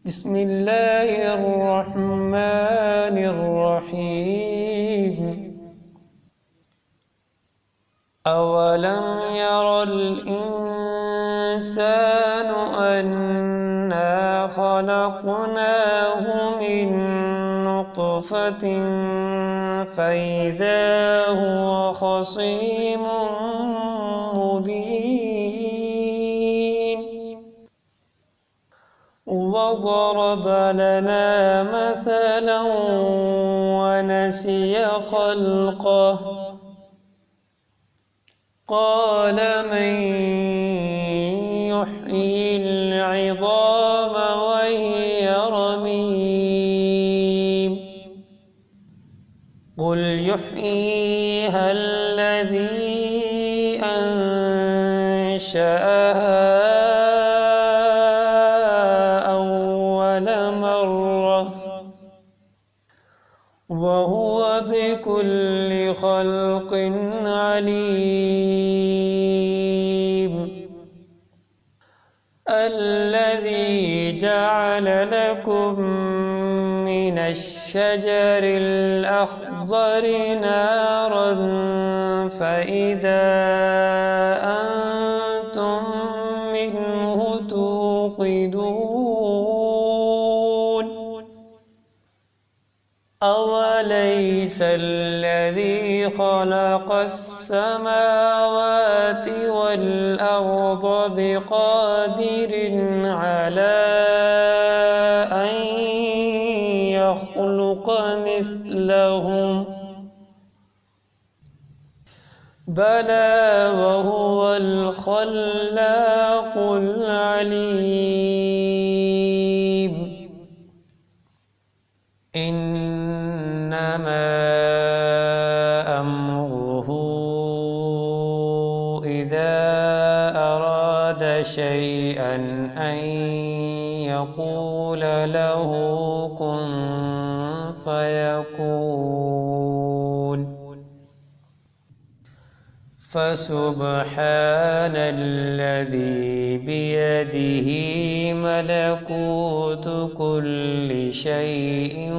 بسم الله الرحمن الرحيم. أولم ير الإنسان أنا خلقناه من نطفة فإذا هو خصيم مبين وضرب لنا مثلا ونسي خلقه قال من يحيي العظام وهي رميم قل يحييها الذي أنشأها وهو بكل خلق عليم الذي جعل لكم من الشجر الأخضر نارا فإذا أنتم منه توقدون أوليس الذي خلق السماوات والأرض بقادر على أن يخلق مثلهم بلى وهو الخلاق العليم إنما أمره إذا أراد شيئا أن يقول له كن فيكون فسبحان الذي بيده ملكوت كل شيء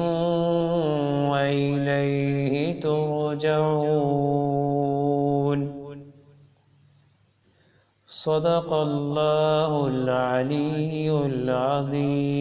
وإليه ترجعون صدق الله العلي العظيم.